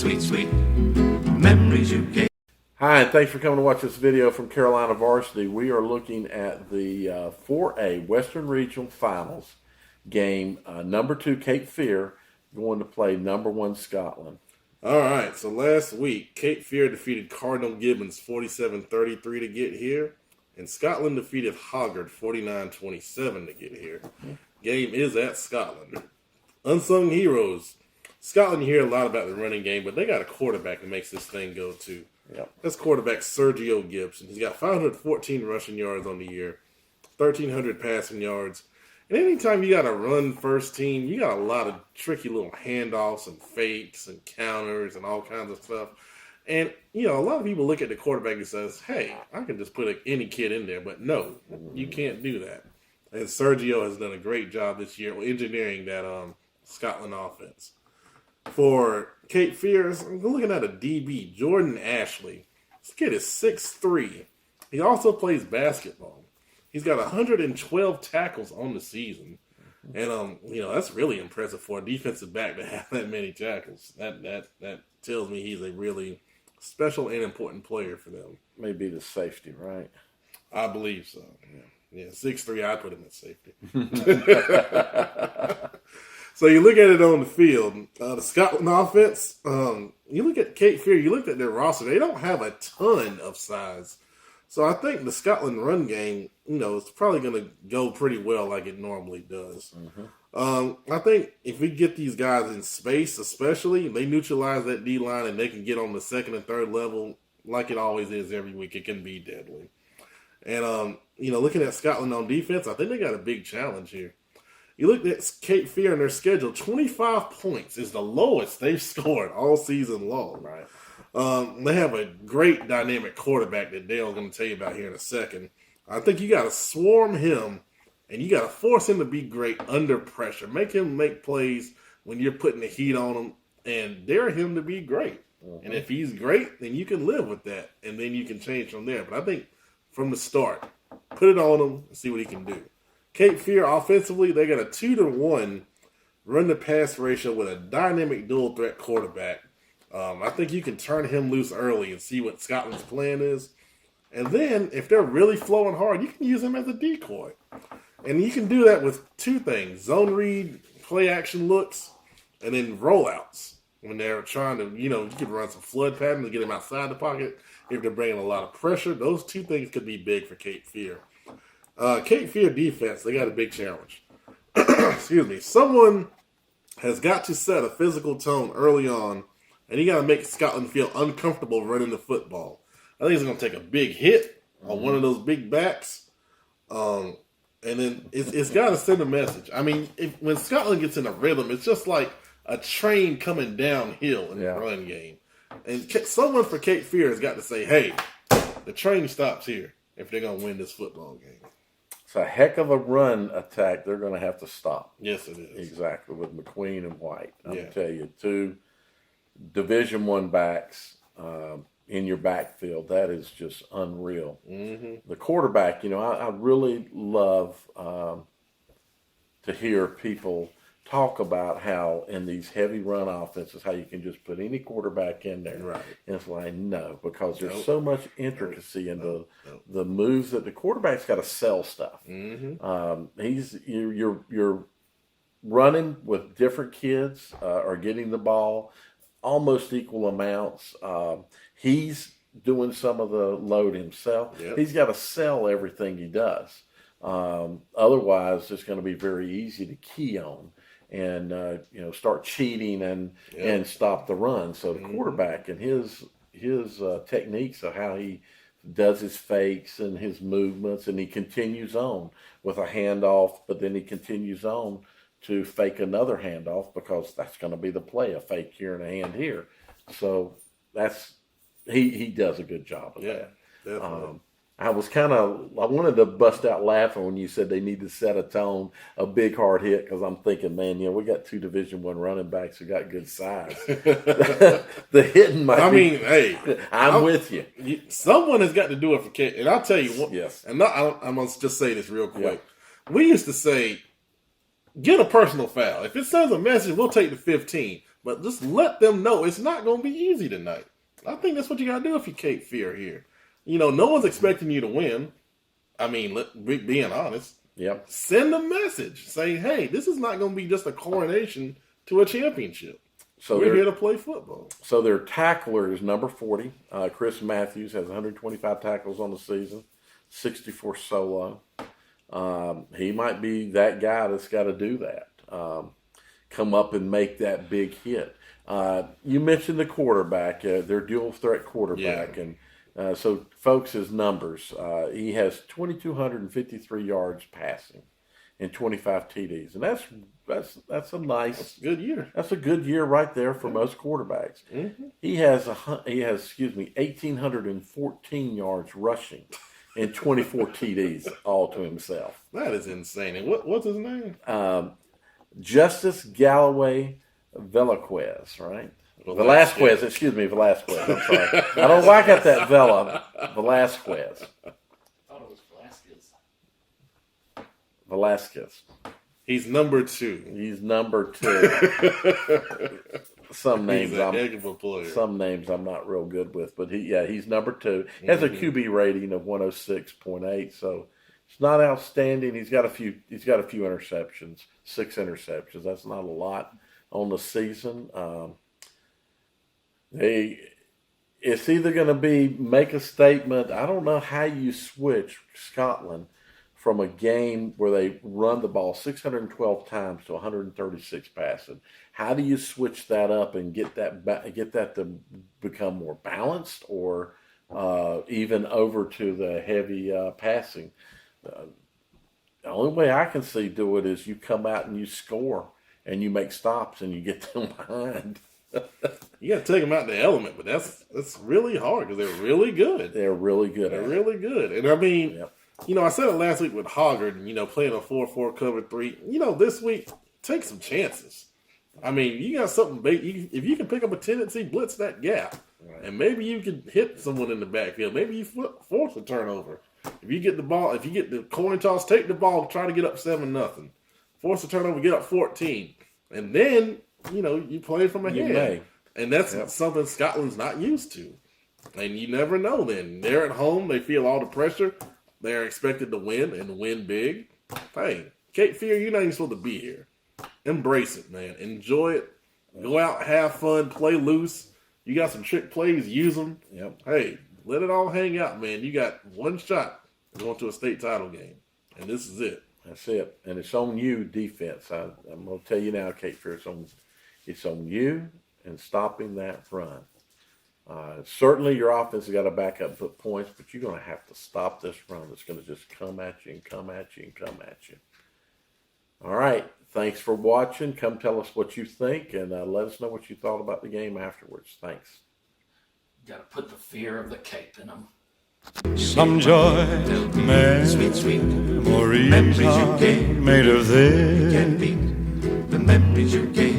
sweet, sweet memories you gave. Hi, and thanks for coming to watch this video from Carolina Varsity. We are looking at the 4A Western Regional Finals game. Number 2 Cape Fear going to play number 1 Scotland. All right, so last week, Cape Fear defeated Cardinal Gibbons 47-33 to get here, and Scotland defeated Hoggard 49-27 to get here. Game is at Scotland. Unsung heroes. Scotland, you hear a lot about the running game, but they got a quarterback that makes this thing go too. Yep. That's quarterback Sergio Gibson. He's got 514 rushing yards on the year, 1,300 passing yards. And anytime you got a run first team, you got a lot of tricky little handoffs and fakes and counters and all kinds of stuff. And, you know, a lot of people look at the quarterback and says, hey, I can just put any kid in there. But no, you can't do that. And Sergio has done a great job this year engineering that Scotland offense. For Cape Fear, I'm looking at a DB, Jordan Ashley. This kid is 6'3". He also plays basketball. He's got 112 tackles on the season. And, you know, that's really impressive for a defensive back to have that many tackles. That tells me he's a really special and important player for them. Maybe the safety, right? I believe so. Yeah, 6'3", I'd put him at safety. So you look at it on the field, the Scotland offense, you look at Cape Fear, you look at their roster, they don't have a ton of size. So I think the Scotland run game, you know, it's probably going to go pretty well like it normally does. I think if we get these guys in space especially, they neutralize that D-line and they can get on the second and third level like it always is every week. It can be deadly. And, you know, looking at Scotland on defense, I think they got a big challenge here. You look at Cape Fear and their schedule, 25 points is the lowest they've scored all season long. Right. They have a great dynamic quarterback that Dale's going to tell you about here in a second. I think you got to swarm him, and you got to force him to be great under pressure. Make him make plays when you're putting the heat on him, and dare him to be great. And if he's great, then you can live with that, and then you can change from there. But I think from the start, put it on him and see what he can do. Cape Fear, offensively, they got a 2-to-1 run-to-pass ratio with a dynamic dual-threat quarterback. I think you can turn him loose early and see what Scotland's plan is. And then, if they're really flowing hard, you can use him as a decoy. And you can do that with two things. Zone read, play-action looks, and then rollouts. When they're trying to, you know, you can run some flood pattern to get him outside the pocket. If they're bringing a lot of pressure, those two things could be big for Cape Fear. Cape Fear defense, they got a big challenge. Excuse me. Someone has got to set a physical tone early on, and you got to make Scotland feel uncomfortable running the football. I think it's going to take a big hit on one of those big backs, and then it's got to send a message. I mean, when Scotland gets in a rhythm, it's just like a train coming downhill in the run game. And someone for Cape Fear has got to say, hey, the train stops here if they're going to win this football game. It's a heck of a run attack they're going to have to stop. Yes, it is. Exactly, with McQueen and White. I'm going to tell you, 2 Division I backs in your backfield. That is just unreal. The quarterback, you know, I really love to hear people talk about how in these heavy run offenses, how you can just put any quarterback in there. Right. And it's like, no, because there's so much intricacy in the moves that the quarterback's got to sell stuff. You're running with different kids or getting the ball almost equal amounts. He's doing some of the load himself. He's got to sell everything he does. Otherwise, it's going to be very easy to key on and you know, start cheating and stop the run. So the quarterback and his techniques of how he does his fakes and his movements, and he continues on with a handoff, but then he continues on to fake another handoff because that's going to be the play, a fake here and a hand here. So that's he does a good job of that. Definitely. I wanted to bust out laughing when you said they need to set a tone, a big hard hit, because I'm thinking, man, you know, we got 2 Division I running backs who got good size. The hitting might hey, I'm with you. Someone has got to do it for Kate. And I'll tell you what. Yes. And I'm going to just say this real quick. We used to say, get a personal foul. If it sends a message, we'll take the 15. But just let them know it's not going to be easy tonight. I think that's what you got to do if you Cape Fear here. No one's expecting you to win. I mean, being honest. Yep. Send a message. Say, hey, this is not going to be just a coronation to a championship. So we're here to play football. So their tackler is number 40. Chris Matthews has 125 tackles on the season, 64 solo. He might be that guy that's got to do that. Come up and make that big hit. You mentioned the quarterback, their dual threat quarterback. Yeah. And so, folks, his numbers. He has 2,253 yards passing and 25 TDs. And that's a nice. That's a good year. That's a good year right there for most quarterbacks. Mm-hmm. He has 1,814 yards rushing and 24 TDs all to himself. That is insane. And what's his name? Justice Galloway Velasquez, right? Velasquez. I'm sorry. I don't know why I got that Velasquez. I thought it was Velasquez. He's number 2. He's number 2. Some names Some names I'm not real good with, but he's number 2. He has a QB rating of 106.8, so it's not outstanding. He's got a few interceptions, 6 interceptions. That's not a lot on the season. It's either going to be make a statement. I don't know how you switch Scotland from a game where they run the ball 612 times to 136 passing. How do you switch that up and get that to become more balanced, or even over to the heavy passing? The only way I can see do it is you come out and you score and you make stops and you get them behind. You got to take them out in the element, but that's really hard because they're really good. They're really good. They're really good. And I mean, I said it last week with Hoggard, playing a 4-4 cover 3. This week, take some chances. I mean, you got something big. If you can pick up a tendency, blitz that gap. Right. And maybe you can hit someone in the backfield. Maybe you force a turnover. If you get the coin toss, take the ball, try to get up 7-0. Force a turnover, get up 14. And then, you play from ahead. And that's something Scotland's not used to. And you never know then. They're at home. They feel all the pressure. They're expected to win and win big. Hey, Cape Fear, you're not even supposed to be here. Embrace it, man. Enjoy it. Go out, have fun, play loose. You got some trick plays, use them. Yep. Hey, let it all hang out, man. You got one shot going to a state title game. And this is it. That's it. And it's on you, defense. I'm going to tell you now, Cape Fear, it's on you and stopping that run. Certainly your offense has got to back up and put points, but you're going to have to stop this run that's going to just come at you and come at you and come at you. All right. Thanks for watching. Come tell us what you think, and let us know what you thought about the game afterwards. Thanks. Got to put the fear of the Cape in them. Some joy, Sweet memories are made of this. The memories you gave.